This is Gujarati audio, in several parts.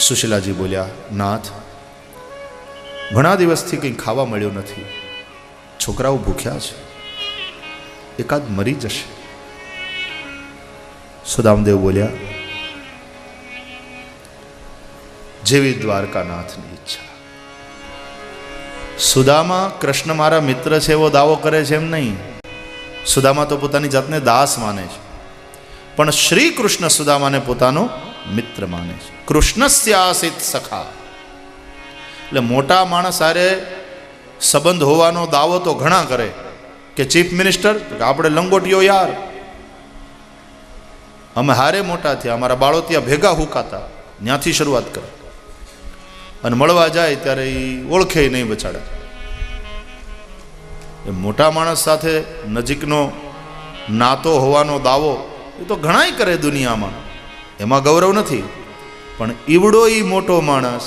સુશીલાજી બોલ્યા, નાથ, ઘણા દિવસથી કંઈ ખાવા મળ્યું નથી, છોકરાઓ ભૂખ્યા છે, એકાદ મરી જશે. સુદામદેવ બોલ્યા, જેવી દ્વારકાનાથની ઈચ્છા. સુદામા કૃષ્ણ મારા મિત્ર છે એવો દાવો કરે છે એમ નહીં. સુદામા તો પોતાની જાતને દાસ માને છે, પણ શ્રી કૃષ્ણ સુદામાને પોતાનો મિત્ર માને છે. કૃષ્ણસ્યાસિત સખા, એટલે મોટા માણસ હારે સંબંધ હોવાનો દાવો તો ઘણા કરે કે ચીફ મિનિસ્ટર, આપણે લંગોટીઓ યાર, અમે હારે મોટા થયા, અમારા બાળોતિયા ભેગા હુકાતા, ત્યાંથી શરૂઆત કરે. અને મળવા જાય ત્યારે એ ઓળખે નહીં બચાડે. એ મોટા માણસ સાથે નજીકનો નાતો હોવાનો દાવો એ તો ઘણાય કરે દુનિયામાં, એમાં ગૌરવ નથી. પણ ઈવડો ઈ મોટો માણસ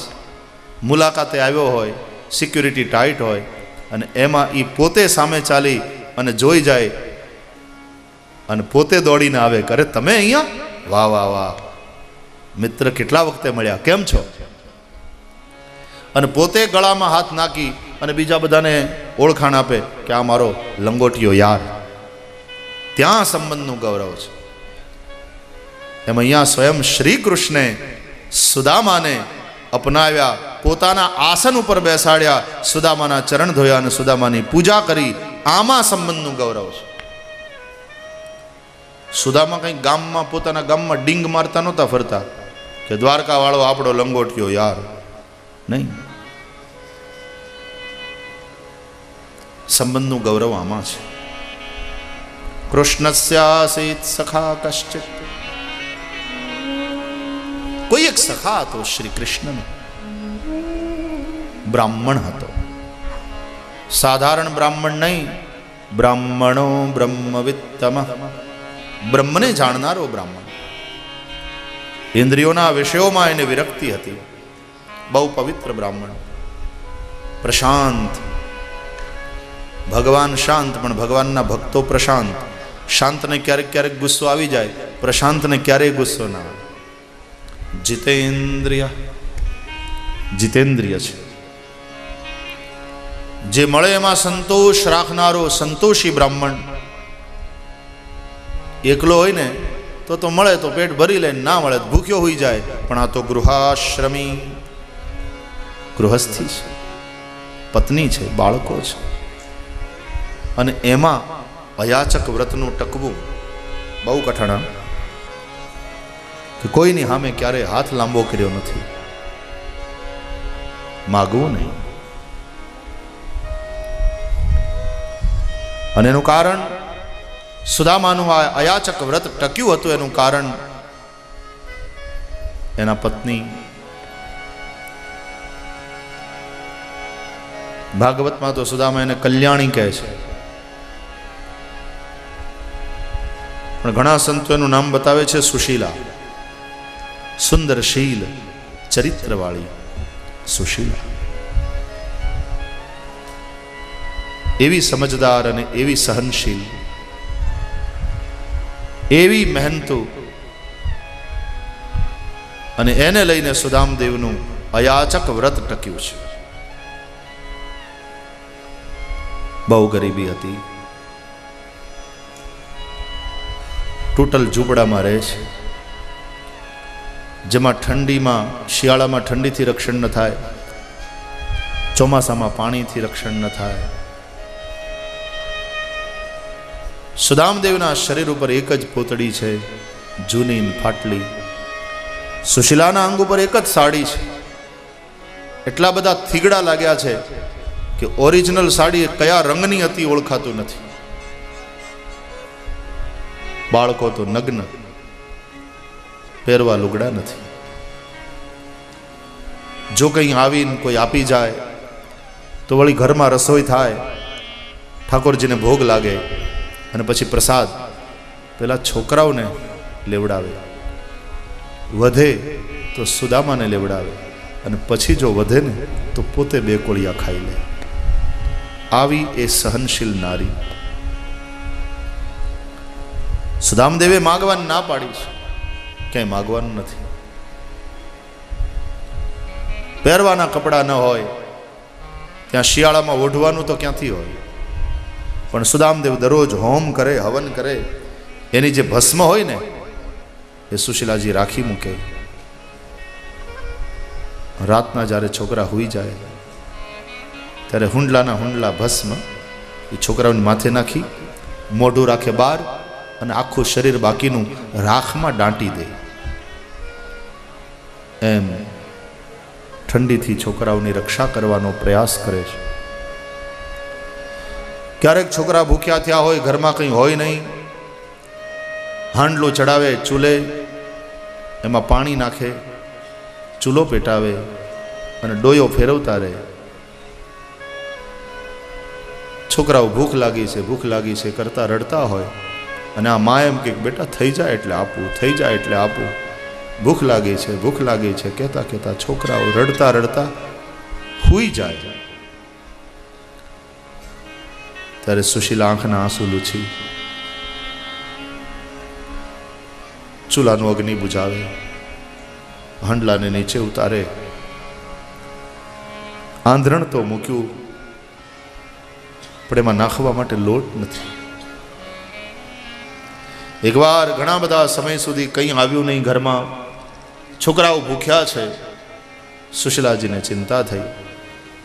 મુલાકાતે આવ્યો હોય, સિક્યુરિટી ટાઈટ હોય, અને એમાં એ પોતે સામે ચાલી અને જોઈ જાય અને પોતે દોડીને આવે, કરે તમે અહીંયા, વાહ વાહ વાહ, મિત્ર કેટલા વખતે મળ્યા, કેમ છો? અને પોતે ગળામાં હાથ નાખી અને બીજા બધાને ઓળખાણ આપે કે આ મારો લંગોટીયો યાર. ત્યાં સંબંધનું ગૌરવ છે. એમ અહીંયા સ્વયં શ્રી કૃષ્ણે સુદામાને અપનાવ્યા, પોતાના આસન ઉપર બેસાડ્યા, સુદામાના ચરણ ધોયા અને સુદામાની પૂજા કરી. આમાં સંબંધનું ગૌરવ છે. સુદામા કંઈ ગામમાં પોતાના ગામમાં ડીંગ મારતા નહોતા ફરતા કે દ્વારકા વાળો આપણો લંગોટીયો યાર, નહીં. સંબંધનું ગૌરવ આમાં છે. કૃષ્ણસ્યાસીત સખા કશ્ચિત, કોઈ એક સખા હતો શ્રી કૃષ્ણનો, બ્રાહ્મણ હતો. સાધારણ બ્રાહ્મણ નહીં, બ્રાહ્મણો બ્રહ્મવિત્તમ, બ્રહ્મને જાણનારો બ્રાહ્મણ. ઇન્દ્રિયોના વિષયોમાં એને વિરક્તિ હતી. બહુ પવિત્ર બ્રાહ્મણ, પ્રશાંત. ભગવાન શાંત, પણ ભગવાનના ભક્તો પ્રશાંત. શાંતને ક્યારેક ક્યારેક ગુસ્સો આવી જાય, પ્રશાંતને ક્યારેય ગુસ્સો ના આવે. જીતેન્દ્રિય, જીતેન્દ્રિય છે. જે મળે એમાં સંતોષ રાખનારો સંતોષી બ્રાહ્મણ. એકલો હોય ને તો મળે તો પેટ ભરી લે, ના મળે તો ભૂખ્યો હોઈ જાય. પણ આ તો ગૃહાશ્રમી, ગૃહસ્થી છે, પત્ની છે, બાળકો છે, અને એમાં અયાચક વ્રતનું ટકવું બહુ કઠણ. કે કોઈની સામે ક્યારેય હાથ લાંબો કર્યો નથી, માગવું નહીં. અને એનું કારણ, સુદામાનું આ અયાચક વ્રત ટક્યું હતું એનું કારણ એના પત્ની. ભાગવતમાં તો સુદામા એને કલ્યાણી કહે છે, પણ ઘણા સંતો એનું નામ બતાવે છે સુશીલા. સુંદર શીલ ચરિત્રવાળી સુશીલા, એવી સમજદાર અને એવી સહનશીલ, એવી મહેનતુ. અને એને લઈને સુદામદેવનું અયાચક વ્રત ટક્યું છે. બહુ ગરીબી હતી, ટોટલ ઝૂંપડામાં રહે છે, જેમાં ઠંડીમાં, શિયાળામાં ઠંડીથી રક્ષણ ન થાય, ચોમાસામાં પાણીથી રક્ષણ ન થાય. સુદામદેવના શરીર ઉપર એક જ પોતડી છે, જૂની ફાટલી. સુશીલાના અંગ ઉપર એક જ સાડી છે. એટલા બધા થીગડા લાગ્યા છે કે ઓરિજિનલ સાડી કયા રંગની હતી ઓળખાતું નથી. બાળકો તો નગ્ન, પહેરવા લુગડા નથી. જો કંઈ આવીને કોઈ આપી જાય તો વળી ઘરમાં રસોઈ થાય, ઠાકોરજીને ભોગ લાગે, અને પછી પ્રસાદ પેલા છોકરાઓને લેવડાવે, વધે તો સુદામાને લેવડાવે, અને પછી જો વધે ને તો પોતે બે કોળિયા ખાઈ લે. આવી એ સહનશીલ નારી. સુદામદેવે માગવાની ના પાડી છે, ક્યાંય માગવાનું નથી. પહેરવાના કપડાં ન હોય, ત્યાં શિયાળામાં ઓઢવાનું તો ક્યાંથી હોય. પણ સુદામદેવ દરરોજ હોમ કરે, હવન કરે, એની જે ભસ્મ હોય ને એ સુશીલાજી રાખી મૂકે. રાતના જ્યારે છોકરા હુઈ જાય ત્યારે હુંડલાના હુંડલા ભસ્મ એ છોકરાઓની માથે નાખી, મોઢું રાખે બહાર અને આખું શરીર બાકીનું રાખમાં દાંટી દે. એમ ઠંડીથી છોકરાઓની રક્ષા કરવાનો પ્રયાસ કરે છે. ક્યારેક છોકરા ભૂખ્યા થયા હોય, ઘરમાં કંઈ હોય નહીં, હાંડલો ચડાવે ચૂલે, એમાં પાણી નાખે, ચૂલો પેટાવે અને ડોયો ફેરવતા રહે. છોકરાઓ ભૂખ લાગી છે, ભૂખ લાગી છે કરતા રડતા હોય અને આ મા એમ કે બેટા થઈ જાય એટલે આપું, થઈ જાય એટલે આપું, ભૂખ લાગી છે, ભૂખ લાગી છે કહેતા કહેતા છોકરાઓ રડતા રડતા હુઈ જાય. ત્યારે સુશીલા આંખના આંસુ લૂછી ચૂલાનું અગ્નિ બુઝાવે, હાંડલાને નીચે ઉતારે. આંધણ તો મૂક્યું, પણ એમાં નાખવા માટે લોટ નથી. એકવાર ઘણા બધા સમય સુધી કંઈ આવ્યું નહીં ઘરમાં, છોકરાઓ ભૂખ્યા છે. સુશીલાજીને ચિંતા થઈ,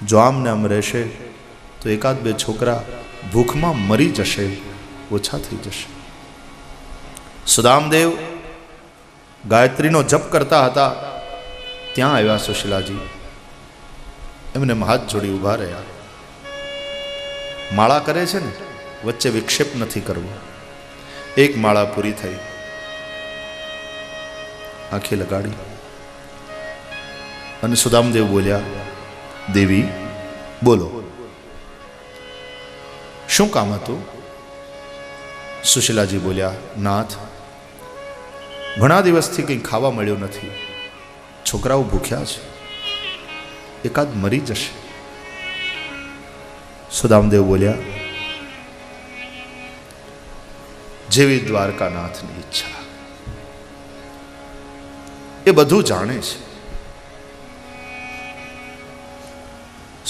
જો આમને આમ રહેશે તો એકાદ બે છોકરા ભૂખમાં મરી જશે, ઓછા થઈ જશે. સુદામદેવ ગાયત્રીનો જપ કરતા હતા, ત્યાં આવ્યા સુશીલાજી. એમને હાથ જોડી ઊભા રહ્યા. માળા કરે છે ને, વચ્ચે વિક્ષેપ નથી કરવો. એક માળા પૂરી થઈ, આંખે લગાડી અને સુદામદેવ બોલ્યા, દેવી બોલો, શું કામ હતું? સુશીલાજી બોલ્યા, નાથ, ઘણા દિવસથી કંઈ ખાવા મળ્યું નથી, છોકરાઓ ભૂખ્યા છે, એકાદ મરી જશે. સુદામદેવ બોલ્યા, જેવી દ્વારકાનાથની ઈચ્છા. એ બધું જાણે છે.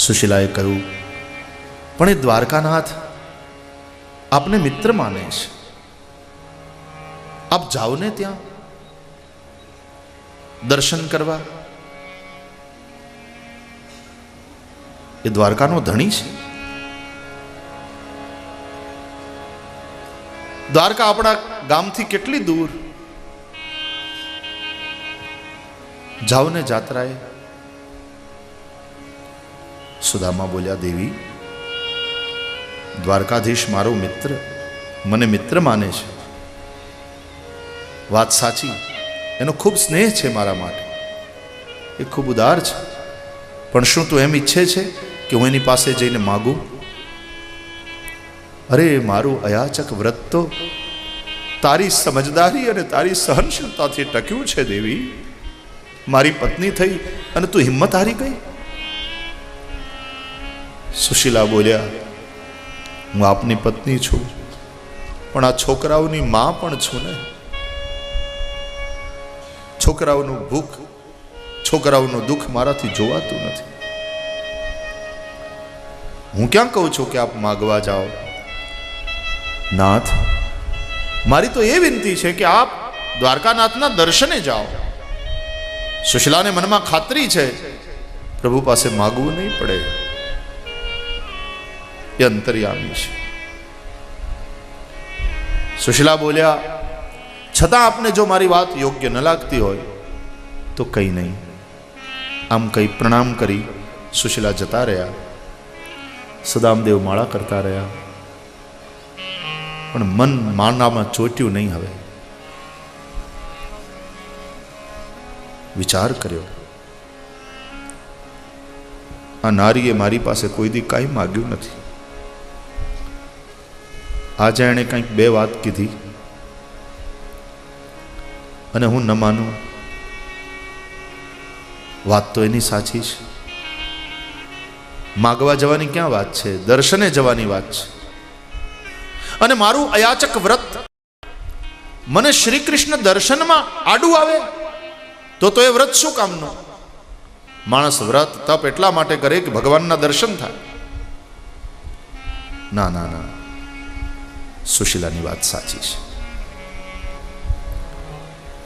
સુશીલાએ કહ્યું, પણ એ દ્વારકાનાથ આપને મિત્ર માને છે, આપ જાઓ ને ત્યાં દર્શન કરવા. એ દ્વારકાનો ધણી છે. દ્વારકા આપણા ગામથી કેટલી દૂર, જાઓ ને જાત્રાએ. સુદામા બોલ્યા, દેવી, દ્વારકાધીશ મારો મિત્ર, મને મિત્ર માને છે, વાત સાચી, એનો ખૂબ સ્નેહ છે મારા માટે, એ ખૂબ ઉદાર છે. પણ શું તું એમ ઈચ્છે છે કે હું એની પાસે જઈને માગું? અરે, મારું અયાચક વ્રત તો તારી સમજદારી અને તારી સહનશીલતાથી ટક્યું છે દેવી. મારી પત્ની થઈ અને તું હિંમત હારી ગઈ. સુશીલા બોલ્યા, હું આપની પત્ની છું, પણ આ છોકરાઓની માં પણ છું ને. છોકરાઓનું ભૂખ, છોકરાઓનું દુઃખ મારાથી જોવાતું નથી. હું ક્યાં કહું છું કે આપ માગવા જાઓ? નાથ, મારી તો એ વિનંતી છે કે આપ દ્વારકાનાથના દર્શને જાઓ. સુશીલાને મનમાં ખાતરી છે પ્રભુ પાસે માગવું નહીં પડે, એ અંતર્યામી છે. સુશીલા બોલ્યા, છતાં આપને જો મારી વાત યોગ્ય ન લાગતી હોય તો કંઈ નહીં. આમ કંઈ પ્રણામ કરી સુશીલા જતા રહ્યા. સુદામદેવ માળા કરતા રહ્યા, પણ મન માનામાં ચોટ્યું નહીં. હવે વિચાર કર્યો, આ નારીએ મારી પાસે કોઈ દી કાંઈ માગ્યું નથી. આજે એણે કંઈક બે વાત કીધી અને હું ન માનું. વાત તો એની સાચી છે. માગવા જવાની ક્યાં વાત છે, દર્શને જવાની વાત છે. અને મારું અયાચક વ્રત મને શ્રી કૃષ્ણ દર્શનમાં આડું આવે તો એ વ્રત શું કામનું? માણસ વ્રત તપ એટલા માટે કરે કે ભગવાનના દર્શન થાય. ના ના ના, સુશીલાની વાત સાચી છે.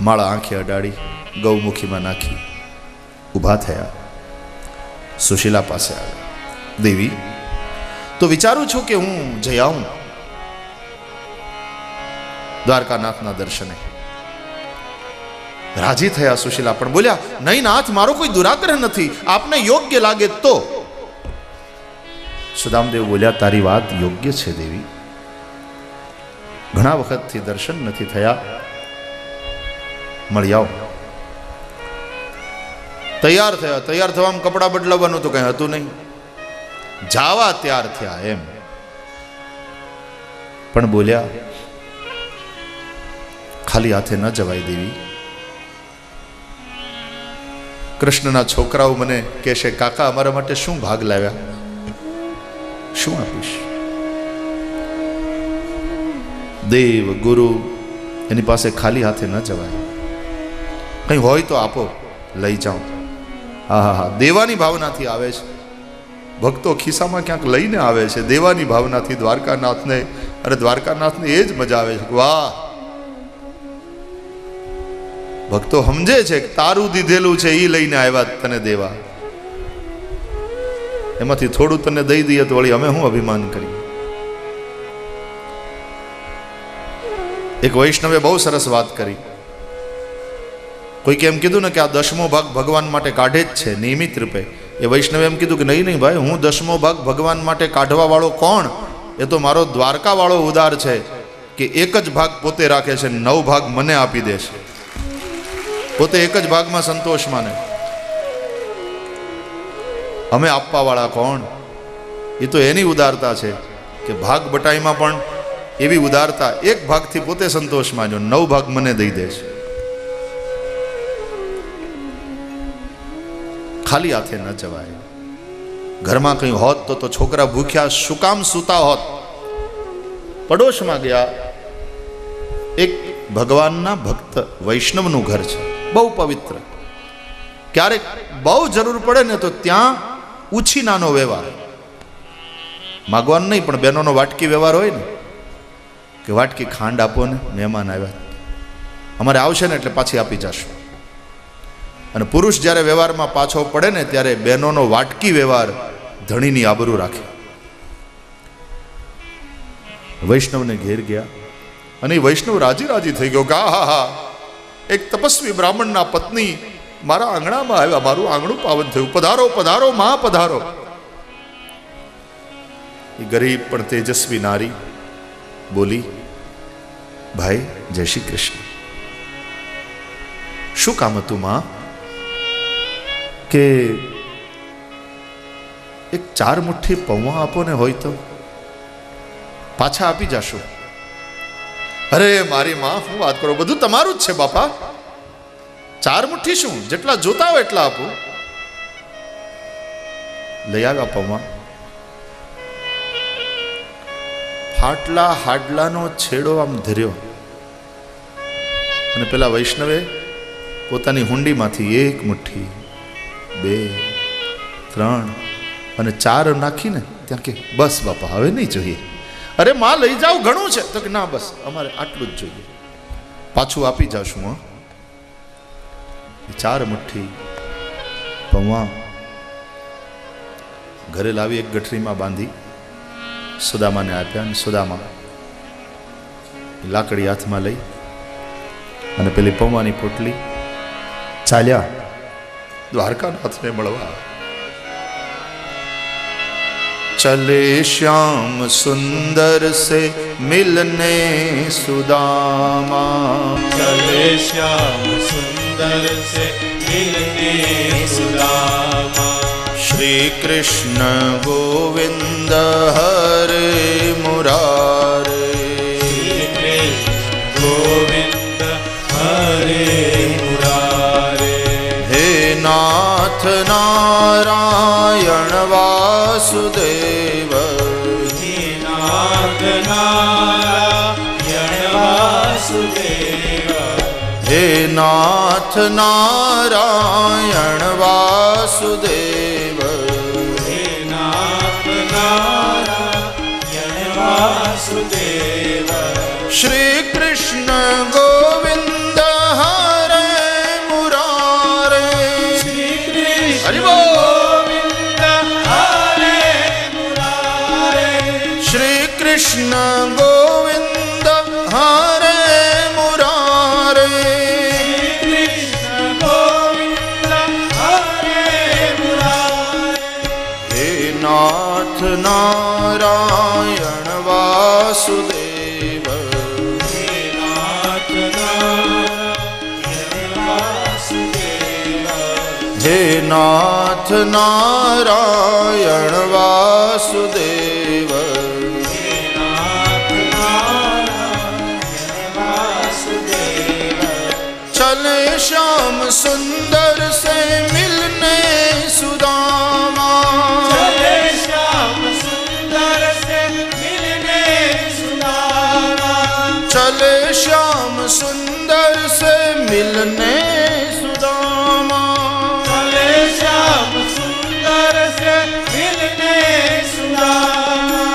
માળા આંખે અડાડી ગૌમુખીમાં નાખી ઊભા થયા. સુશીલા પાસે આવ્યા. દેવી, તો વિચારું છું કે હું જઈ આવું દ્વારકાનાથના દર્શને. રાજી થયા સુશીલા, પણ બોલ્યા, નહીં નાથ, મારો કોઈ દુરાગ્રહ નથી, આપને યોગ્ય લાગે તો. સુદામદેવ બોલ્યા, તારી વાત યોગ્ય છે દેવી, ઘણા વખતથી દર્શન નથી થયા, મળી આવો. તૈયાર થયા. તૈયાર થવામાં કપડાં બદલાવવાનું તો કઈ હતું નહીં, જાવા તૈયાર થયા એમ. પણ બોલ્યા, ખાલી હાથે ન જવાય દેવી. કૃષ્ણના છોકરાઓ મને કહેશે, કાકા અમારા માટે શું ભાગ લાવ્યા, શું આપીશ? દેવ ગુરુ એની પાસે ખાલી હાથે ન જવાય, કંઈ હોય તો આપો, લઈ જાઓ. હા, દેવાની ભાવનાથી આવે છે ભક્તો, ખિસ્સામાં ક્યાંક લઈને આવે છે દેવાની ભાવનાથી દ્વારકાનાથને. અરે દ્વારકાનાથને એ જ મજા આવે છે. વાહ, ભક્તો સમજે છે કે તારું દીધેલું છે એ લઈને આવ્યા તને દેવા, એમાંથી થોડું તને દઈ દઈએ તો વળી અમે શું અભિમાન કરીએ. એક વૈષ્ણવે બહુ સરસ વાત કરી. કોઈકે એમ કીધું ને કે આ 10મો ભાગ ભગવાન માટે કાઢે જ છે નિયમિત રૂપે. એ વૈષ્ણવે એમ કીધું કે નહીં ભાઈ, હું 10મો ભાગ ભગવાન માટે કાઢવા વાળો કોણ? એ તો મારો દ્વારકા વાળો ઉદાર છે કે એક જ ભાગ પોતે રાખે છે, 9 ભાગ મને આપી દે છે. પોતે એક જ ભાગમાં સંતોષ માને. અમે આપવા વાળા કોણ? એ તો એની ઉદારતા છે કે ભાગ બટાઈમાં પણ એવી ઉદારતા, એક ભાગથી પોતે સંતોષ માન્યો, 9 ભાગ મને દઈ દે છે. ખાલી હાથે ન જવાય. ઘરમાં કંઈ હોત તો છોકરા ભૂખ્યા શું કામ સૂતા હોત. પડોશમાં ગયા, એક ભગવાનના ભક્ત વૈષ્ણવનું ઘર છે, બહુ પવિત્ર. ક્યારેક બહુ જરૂર પડે ને તો ત્યાં ઉછીનાનો વ્યવહાર, માગવાનું નહીં પણ બહેનોનો વાટકી વ્યવહાર હોય ને, કે વાટકી ખાંડ આપો ને, મહેમાન આવ્યા, અમારે આવશે ને એટલે પાછી આપી જશું. અને પુરુષ જ્યારે વ્યવહારમાં પાછો પડે ને ત્યારે બહેનોનો વાટકી વ્યવહાર ધણીની આબરૂ રાખે. વૈષ્ણવને ઘેર ગયા અને વૈષ્ણવ રાજી રાજી થઈ ગયો કે હા, એક તપસ્વી બ્રાહ્મણના પત્ની મારા આંગણામાં આવ્યા, મારું આંગણું પાવન થયું, પધારો પધારો માં પધારો. એ ગરીબ પણ તેજસ્વી નારી બોલી, ભાઈ જય શ્રી કૃષ્ણ. શું કામ હતું માં? કે એક 4 મુઠ્ઠી પૌવા આપો ને, હોય તો પાછા આપી જશો. અરે મારી માં, હું વાત કરો, બધું તમારું જ છે બાપા. 4 મુઠ્ઠી શું, જેટલા જોતા હોય એટલા આપો. લઈ આવ્યા પૌવા. ફાટલા હાડલાનો છેડો આમ ધર્યો અને પેલા વૈષ્ણવે પોતાની હુંડીમાંથી 1 મુઠ્ઠી, 2, 3 અને 4 નાખીને ત્યાં કે બસ બાપા, હવે નહીં જોઈએ. અરે માં લઈ જાઓ, ઘણું છે. તો કે ના બસ, અમારે આટલું જ જોઈએ, પાછું આપી જાશું. 4 મુઠ્ઠી પૌવા ઘરે લાવી એક ગઠરીમાં બાંધી સુદામાને આપ્યા. અને સુદામા લાકડી હાથમાં લઈ અને પેલી પૌવાની પોટલી ચાલ્યા દ્વારકાનાથને મળવા. चले श्याम सुंदर से मिलने सुदामा, चले श्याम सुंदर से मिलने सुदामा. श्री कृष्ण गोविंद हरे मुरारे, श्री कृष्ण गोविंद हरे मुरारे. हे नाथ नारायण वासुदेव, हे नाथ नारायण वासुदेव. हे नाथ नारायण वासुदेव. વાસુદેવ હે નાથ નારાયણ વાસુદેવ શ્રી કૃષ્ણ ગોવિંદ હરે મુરારે શ્રી કૃષ્ણ હરિ બોલ. ગોવિંદ હરે મુરારે શ્રી કૃષ્ણ ગોવિંદ હરે મુરારે શ્રી કૃષ્ણ ગોવિંદ હરે મુરારે હે નાથ નારાયણ વાસુદેવ હે નાથ નારાયણ વાસુદેવ હે નાથ નારાયણ વાસુદેવ હે નાથ નારાયણ વાસુદેવ चले श्याम सुंदर से मिलने सुदामा चले श्याम सुंदर से मिलने सुदामा चले श्याम सुंदर से मिलने सुदामा चले श्याम सुंदर से मिलने सुदामा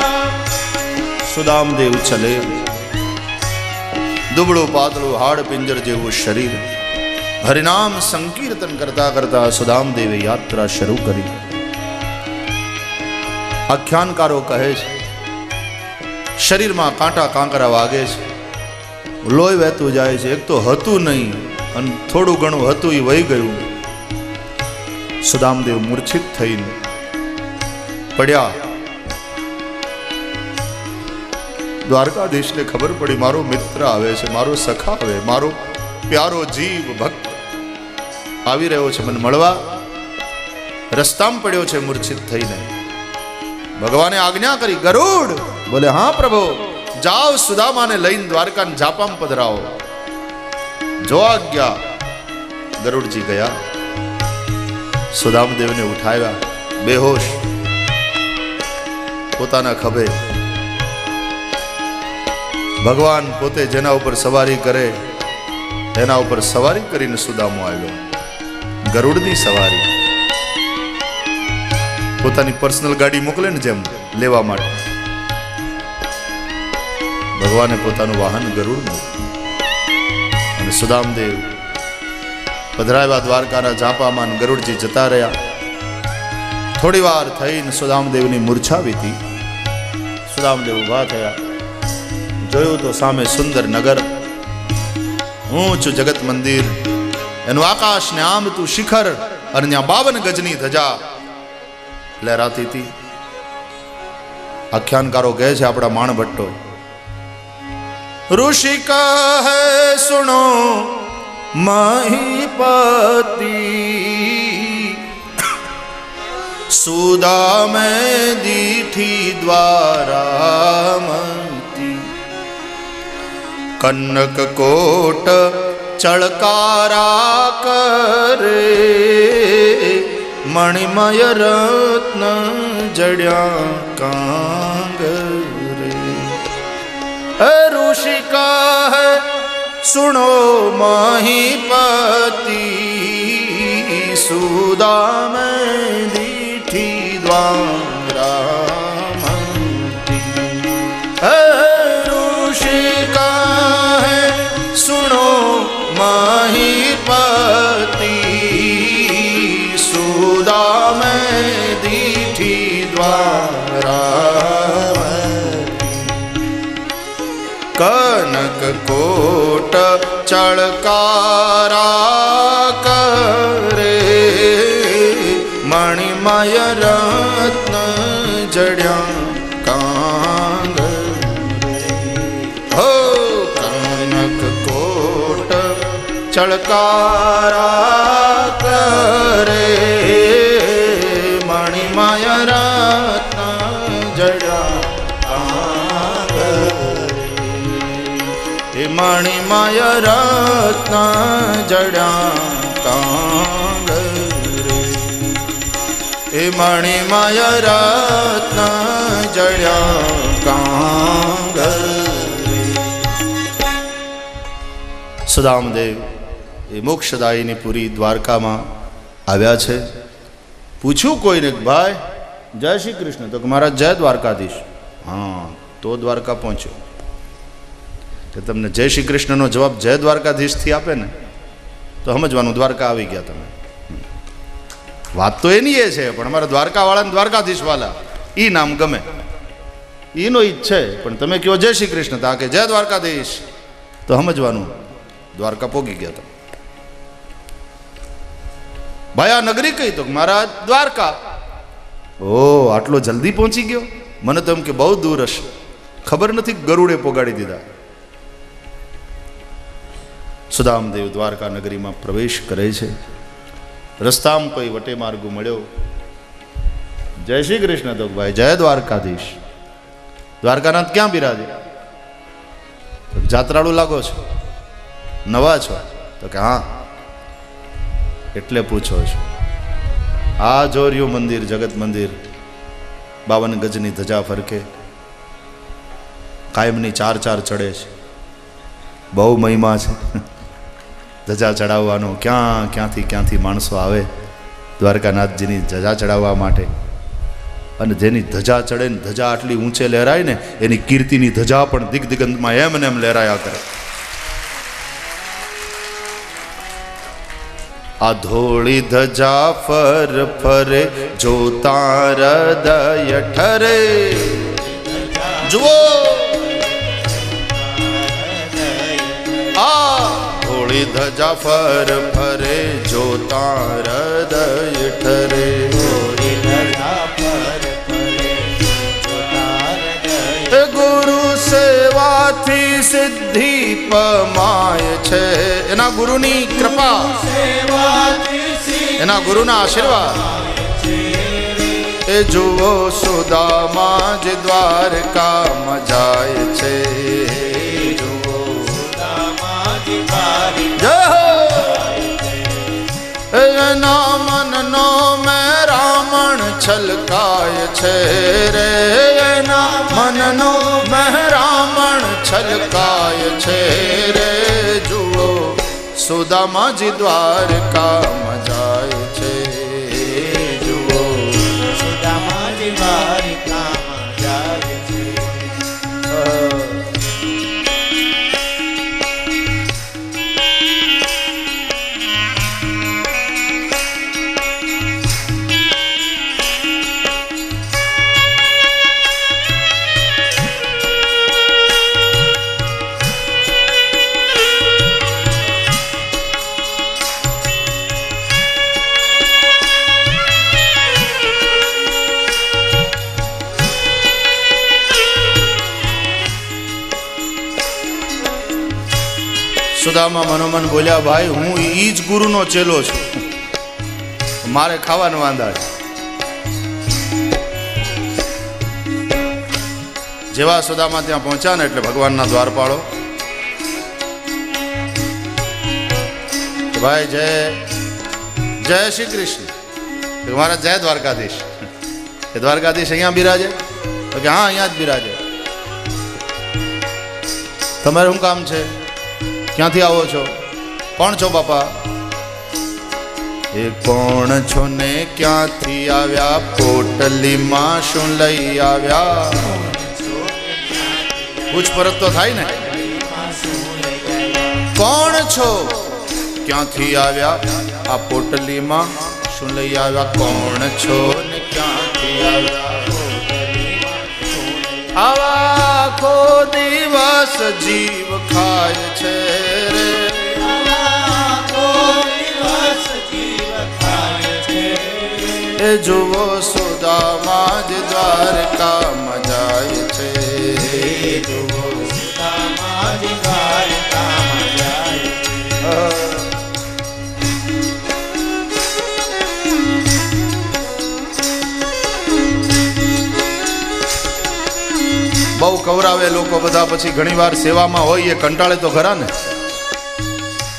સુદામદેવ ચલે દુબળું પાતળું હાડ પિંજર જેવું શરીર હરિનામ સંકીર્તન કરતા કરતા સુદામદેવે યાત્રા શરૂ કરી. આખ્યાનકારો કહે છે શરીરમાં કાંટા કાંકરા વાગે છે, લોહી વહેતું જાય છે. એક તો હતું નહીં અને થોડું ઘણું હતું એ વહી ગયું. સુદામદેવ મૂર્છિત થઈને પડ્યા. દ્વારકાધીશને ખબર પડી મારો મિત્ર આવે છે, મારો સખા આવે, મારો પ્યારો જીવ ભક્ત આવી રહ્યો છે મને મળવા. રસ્તામાં પડ્યો છે મૂર્છિત થઈને. ભગવાને આજ્ઞા કરી, ગરુડ. બોલે હા પ્રભુ, જાઓ સુદામાને લઈને દ્વારકાના ઝાપામાં પધરાવો. જો આજ્ઞા. ગરુડજી ગયા, સુદામદેવને ઉઠાવ્યા, બેહોશ પોતાના ખભે. ભગવાન પોતે જેના ઉપર સવારી કરે એના ઉપર સવારી કરીને સુદામો આવ્યો. ગરુડની સવારી. પોતાની પર્સનલ ગાડી મોકલે ને જેમ લેવા માટે, ભગવાને પોતાનું વાહન ગરુડ મોકલ્યું અને સુદામદેવ પધરાવ્યા દ્વારકાના ઝાપામાં. ગરુડજી જતા રહ્યા. થોડી વાર થઈને સુદામદેવની મૂર્છા વીતી. સુદામદેવ ઊભા થયા. જોયું તો સામે સુંદર નગર, ઊંચું જગત મંદિર, એનું આકાશ ને આમ તું શિખર, અને ત્યાં 52 ગજની ધજા લહેરાતી હતી. આખ્યાનકારો કહે છે આપણા માણભટ્ટો, ઋષિ કહે સુનો મહીપતિ, સુદામે દીઠી દ્વારામતી, કનક કોટ ચળકારા કરે, મણિમય રત્ન જડ્યા કાંગરે. ઋષિ કહે સુણો મહીપતિ, સુદામે દીઠી દ્વારામતી. ઋષિ કહે સુણો મહીપતિ, સુદામે દીઠી દ્વારામતી. કનક કોટ ચળકારા કરે, મણિમય રત્ન જડ્યા કાંગરે. હો કનક કોટ ચળકારા કરે, મણિમય રત્ન જડ્યા કાંગરે. મણિમય રત્ન જડ્યા કાંગરે. એ મણિમય રત્ન જડ્યા કાંગરે. સુદામદેવ એ મોક્ષદાયીની પુરી દ્વારકામાં આવ્યા છે. પૂછ્યું કોઈને કે ભાઈ જય શ્રી કૃષ્ણ, તો કે મહારાજ જય દ્વારકાધીશ. હા, તો દ્વારકા પહોંચ્યો. કે તમને જય શ્રી કૃષ્ણનો જવાબ જય દ્વારકાધીશથી આપે ને તો સમજવાનું દ્વારકા આવી ગયા તમે. વાત તો એની એ છે, પણ અમારા દ્વારકાવાળાને દ્વારકાધીશ વાલા એ નામ ગમે, એનો ઈ જ છે. પણ તમે કહો જય શ્રી કૃષ્ણ તા કે જય દ્વારકાધીશ, તો સમજવાનું દ્વારકા પોગી ગયા તમે. ભાઈ આ નગરી કઈ? તો મહારાજ દ્વારકા. ઓ, આટલો જલ્દી પહોંચી ગયો? મને તો એમ કે બહુ દૂર હશે, ખબર નથી ગરુડે પોગાડી દીધા. સુદામદેવ દ્વારકા નગરીમાં પ્રવેશ કરે છે. રસ્તામાં કોઈ વટે માર્ગો મળ્યો. જય શ્રી કૃષ્ણ. તો ભાઈ જય દ્વારકાધીશ. દ્વારકાનાથ ક્યાં બિરાજે? જાત્રાળુ લાગો છો, નવા છો? તો કે હા. એટલે પૂછો છો. આ જોર્યું મંદિર, જગત મંદિર, 52 ગજની ધજા ફરકે, કાયમની 4 ચડે છે, બહુ મહિમા છે ધજા ચડાવવાનો. ક્યાંથી માણસો આવે દ્વારકાનાથજીની ધજા ચડાવવા માટે. અને જેની ધજા ચડે ને, ધજા આટલી ઊંચે લહેરાય ને, એની કીર્તિની ધજા પણ દિગ્દિગંતમાં એમ ને એમ લહેરાયા કરે. આ ધોળી ધજા ફર ફરે, જોતા હૃદય ઠરે. જુઓ આ ધોળી ધજા ફર ફરે, જોતા હૃદય ઠરે. ગુરુ સેવાથી સિદ્ધિ પમાય છે. એના ગુરુની કૃપા, એના ગુરુના આશીર્વાદ. એ જુઓ સુદામા જ દ્વારકામાં જાય છે. એના મનનો મેં રાવણ છલકાય છે રે. એના મનનો મેં રાવણ છલકાય છે રે. જુઓ સુદામાજી દ્વારકામાં જાય છે. જુઓ સુદામાજી દ્વારકામાં જાય છે. સુદામા મનોમન બોલ્યા, ભાઈ હું ઈ જ ગુરુનો ચેલો છું, મારે ખાવાનો વાંધા છે. જેવા સુદામા ત્યાં પહોંચ્યા ને એટલે ભગવાનના દ્વારપાળો, ભાઈ જય શ્રી કૃષ્ણ. મારા જય દ્વારકાધીશ. એ દ્વારકાધીશ અહીંયા બિરાજે? તો કે હા, અહીંયા જ બિરાજે. તમારે શું કામ છે? ક્યાંથી આવો છો? કોણ છો બાપા? એ કોણ છો ને ક્યાંથી આવ્યા? પોટલીમાં શું લઈ આવ્યા? પૂછપરછ તો થાય ને. કોણ છો? ક્યાંથી આવ્યા? આ પોટલીમાં શું લઈ આવ્યા? કોણ છો ને ક્યાંથી આવ્યા? આવા આખો દિવસ જીવ ખાય છે રે. એ જુઓ સુદામા જ દ્વારકામાં જાય છે. જુઓ સુદામા જ દ્વારકામાં જાય છે. બહુ કવરાવે લોકો બધા, પછી ઘણીવાર સેવામાં હોય એ કંટાળે તો ખરા ને.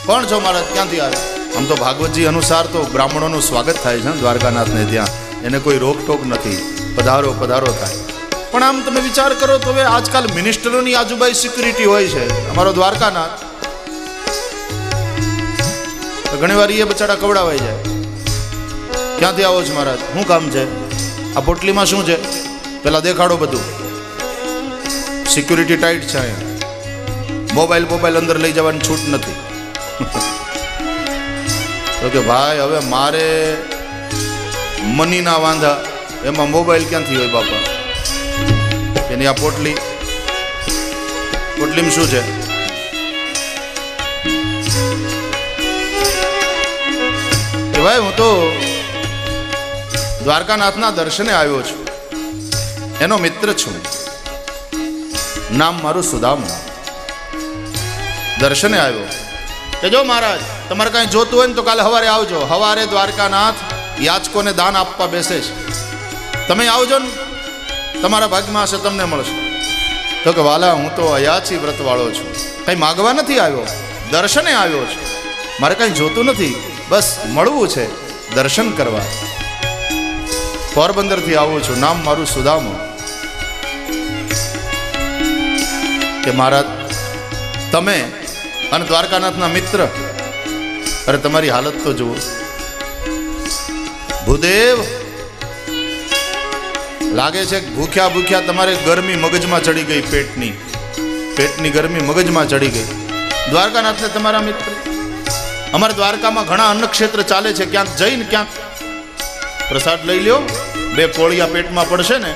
કોણ છો મહારાજ? ક્યાંથી આવે? આમ તો ભાગવતજી અનુસાર તો બ્રાહ્મણોનું સ્વાગત થાય છે દ્વારકાનાથને ત્યાં, એને કોઈ રોકટોક નથી, પધારો પધારો થાય. પણ આમ તમે વિચાર કરો તો હવે આજકાલ મિનિસ્ટરોની આજુબાજુ સિક્યુરિટી હોય છે, અમારો દ્વારકાનાથ તો ઘણીવાર એ બચાડા કવડાવાઈ જાય. ક્યાંથી આવો છો મહારાજ? શું કામ છે? આ પોટલીમાં શું છે? પેલા દેખાડો બધું. સિક્યુરિટી ટાઈટ છે અહીંયા. મોબાઈલ અંદર લઈ જવાની છૂટ નથી. તો કે ભાઈ હવે મારે મનીના વાંધા, એમાં મોબાઈલ ક્યાંથી હોય બાપા? એની આ પોટલીમાં શું છે? કે ભાઈ હું તો દ્વારકાનાથના દર્શને આવ્યો છું, એનો મિત્ર છું, નામ મારું સુદામા. દર્શને આવ્યો કે જો મહારાજ તમારે કાંઈ જોતું હોય ને તો કાલે સવારે આવજો. સવારે દ્વારકાનાથ યાચકોને દાન આપવા બેસે છે, તમે આવજો ને, તમારા ભાગમાં હશે, તમને મળશે. તો કે વાલા હું તો અયાચી વ્રતવાળો છું, કંઈ માગવા નથી આવ્યો, દર્શને આવ્યો છું, મારે કાંઈ જોતું નથી, બસ મળવું છે, દર્શન કરવા. પોરબંદરથી આવું છું, નામ મારું સુદામા. કે મહારાજ તમે અને દ્વારકાનાથના મિત્ર, અરે તમારી હાલત તો જુઓ. ભૂદેવ લાગે છે ભૂખ્યા ભૂખ્યા તમારે ગરમી મગજમાં ચડી ગઈ, પેટની ગરમી મગજમાં ચડી ગઈ. દ્વારકાનાથને તમારા મિત્ર. અમારા દ્વારકામાં ઘણા અન્ન ક્ષેત્ર ચાલે છે, ક્યાંક જઈને ક્યાંક પ્રસાદ લઈ લ્યો, 2 કોળિયા પેટમાં પડશે ને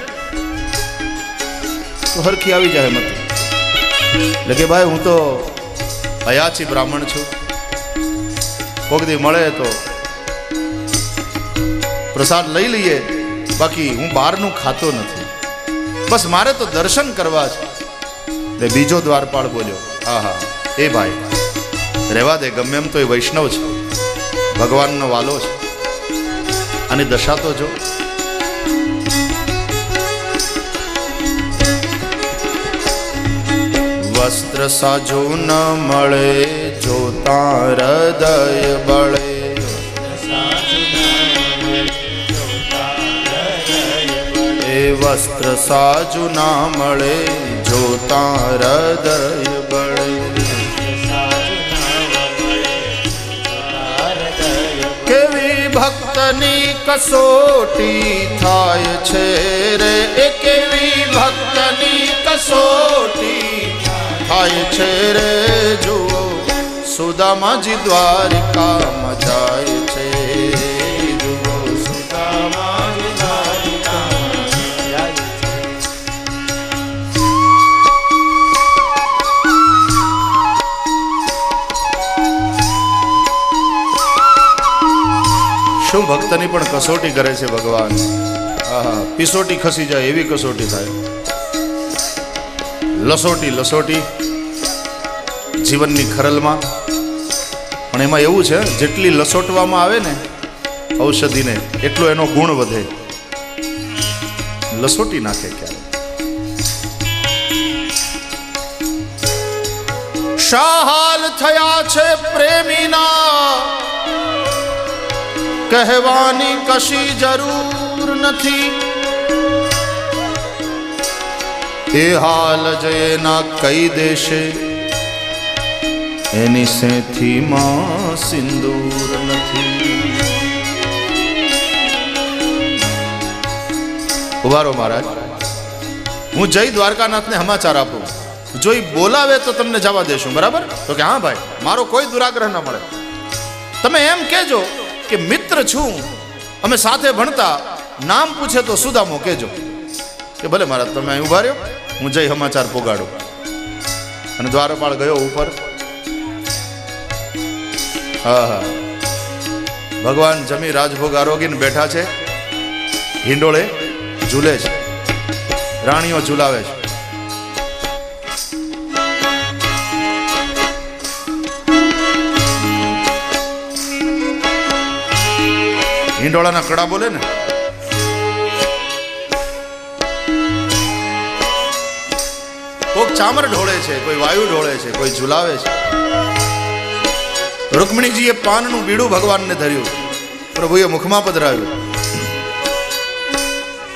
તો હરખી આવી જાય મત. એટલે કે ભાઈ હું તો અયાચી બ્રાહ્મણ છું, કોક દી મળે તો પ્રસાદ લઈ લઈએ, બાકી હું બહારનું ખાતો નથી, બસ મારે તો દર્શન કરવા છે. એટલે બીજો દ્વારપાળ બોલ્યો, હા હા એ ભાઈ રહેવા દે, ગમે એમ તો એ વૈષ્ણવ છે, ભગવાનનો વાલો છે, આની દશા તો જો. વસ્ત્ર સાજો ન મળે જોતા હૃદય બળે, એ વસ્ત્ર સાજુ ના મળે જોતા હૃદય બળે. કેવી ભક્તની કસોટી થાય છે રે, એ કેવી ભક્તની કસોટી થાય છે રે. જુઓ સુદામાજી દ્વારિકામાં જાય છે, જુઓ સુદામાજી દ્વારિકામાં જાય છે. શું ભક્તની પણ કસોટી કરે છે ભગવાન. આહા, પીસોટી ખસી જાય એવી કસોટી થાય. લસોટી જીવનની ખરલમાં, પણ એમાં એવું છે જેટલી લસોટવામાં આવે ને ઔષધિને એટલો એનો ગુણ વધે. લસોટી નાખે ક્યારે. શાહાલ થયા છે પ્રેમીના, કહેવાની કશી જરૂર નથી, એ હાલ જયના કઈ દેશે, એની સેથી માં સિંદૂર નથી. ઉભારો મહારાજ, હું જય દ્વારકાનાથને સમાચાર આપું, જો એ બોલાવે તો તમને જવા દેશું, બરાબર? તો કે હા ભાઈ, મારો કોઈ દુરાગ્રહ ન મળે. તમે એમ કહેજો કે મિત્ર છું, અમે સાથે ભણતા, નામ પૂછે તો સુદામો કહેજો. કે ભલે મહારાજ તમે અહીં ઉભા રહ્યો, હું જઈ સમાચાર પોગાડું. અને દ્વારપાળ ગયો ઉપર. હા હા, ભગવાન જમી રાજભોગ આરોગીને બેઠા છે, હિંડોળે ઝૂલે છે, રાણીઓ ઝૂલાવે છે. હિંડોળાના કડા બોલે ને, કોઈક ચામર ઢોળે છે, કોઈ વાયુ ઢોળે છે, કોઈ ઝુલાવે છે. રૂકમણીજીએ પાનનું બીડું ભગવાનને ધર્યું, પ્રભુએ મુખમાં પધરાવ્યું.